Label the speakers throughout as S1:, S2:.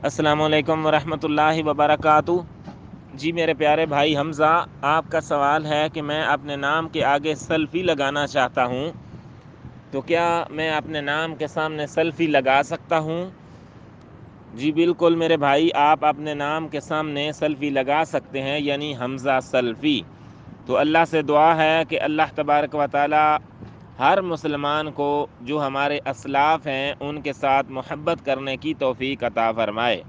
S1: السلام علیکم ورحمۃ اللہ وبرکاتہ۔ جی میرے پیارے بھائی حمزہ، آپ کا سوال ہے کہ میں اپنے نام کے آگے سیلفی لگانا چاہتا ہوں، تو کیا میں اپنے نام کے سامنے سیلفی لگا سکتا ہوں؟ جی بالکل میرے بھائی، آپ اپنے نام کے سامنے سیلفی لگا سکتے ہیں، یعنی حمزہ سیلفی۔ تو اللہ سے دعا ہے کہ اللہ تبارک و تعالی ہر مسلمان کو جو ہمارے اسلاف ہیں ان کے ساتھ محبت کرنے کی توفیق عطا فرمائے۔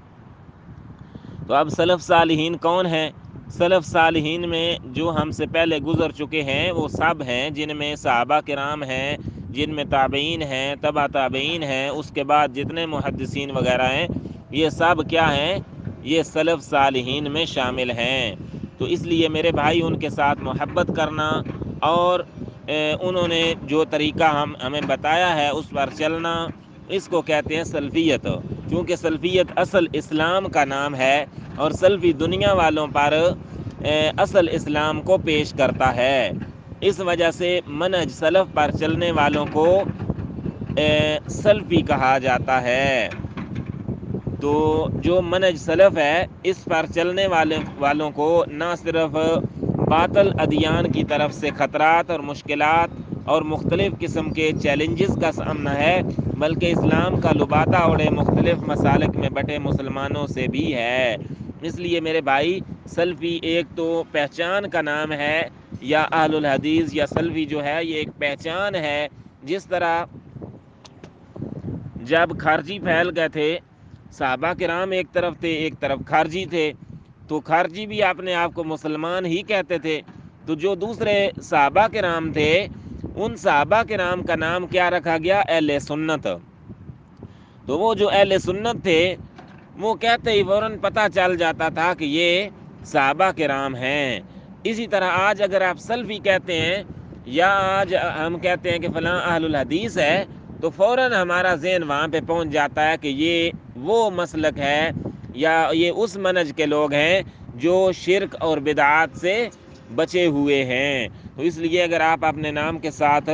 S1: تو اب سلف صالحین کون ہیں؟ سلف صالحین میں جو ہم سے پہلے گزر چکے ہیں وہ سب ہیں، جن میں صحابہ کرام ہیں، جن میں تابعین ہیں، تبع تابعین ہیں، اس کے بعد جتنے محدثین وغیرہ ہیں، یہ سب کیا ہیں؟ یہ سلف صالحین میں شامل ہیں۔ تو اس لیے میرے بھائی ان کے ساتھ محبت کرنا اور انہوں نے جو طریقہ ہمیں بتایا ہے اس پر چلنا، اس کو کہتے ہیں سلفیت۔ چونکہ سلفیت اصل اسلام کا نام ہے اور سلفی دنیا والوں پر اصل اسلام کو پیش کرتا ہے، اس وجہ سے منہج سلف پر چلنے والوں کو سلفی کہا جاتا ہے۔ تو جو منہج سلف ہے اس پر چلنے والوں کو نہ صرف باطل ادیان کی طرف سے خطرات اور مشکلات اور مختلف قسم کے چیلنجز کا سامنا ہے، بلکہ اسلام کا لبادہ اوڑے مختلف مسالک میں بٹے مسلمانوں سے بھی ہے۔ اس لیے میرے بھائی، سلفی ایک تو پہچان کا نام ہے، یا اہل الحدیث یا سلفی جو ہے یہ ایک پہچان ہے۔ جس طرح جب خارجی پھیل گئے تھے، صحابہ کرام ایک طرف تھے، ایک طرف خارجی تھے، تو خارجی بھی اپنے آپ کو مسلمان ہی کہتے تھے، تو جو دوسرے صحابہ کرام تھے ان صحابہ کرام کا نام کیا رکھا گیا؟ اہل سنت۔ تو وہ جو اہل سنت تھے وہ کہتے ہی فوراً پتہ چل جاتا تھا کہ یہ صحابہ کرام ہیں۔ اسی طرح آج اگر آپ سلفی کہتے ہیں یا آج ہم کہتے ہیں کہ فلاں اہل الحدیث ہے، تو فوراً ہمارا ذہن وہاں پہ پہنچ جاتا ہے کہ یہ وہ مسلک ہے یا یہ اس منہج کے لوگ ہیں جو شرک اور بدعات سے بچے ہوئے ہیں۔ تو اس لیے اگر آپ اپنے نام کے ساتھ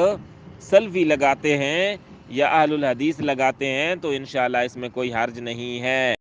S1: سلفی لگاتے ہیں یا اہل الحدیث لگاتے ہیں تو انشاءاللہ اس میں کوئی حرج نہیں ہے۔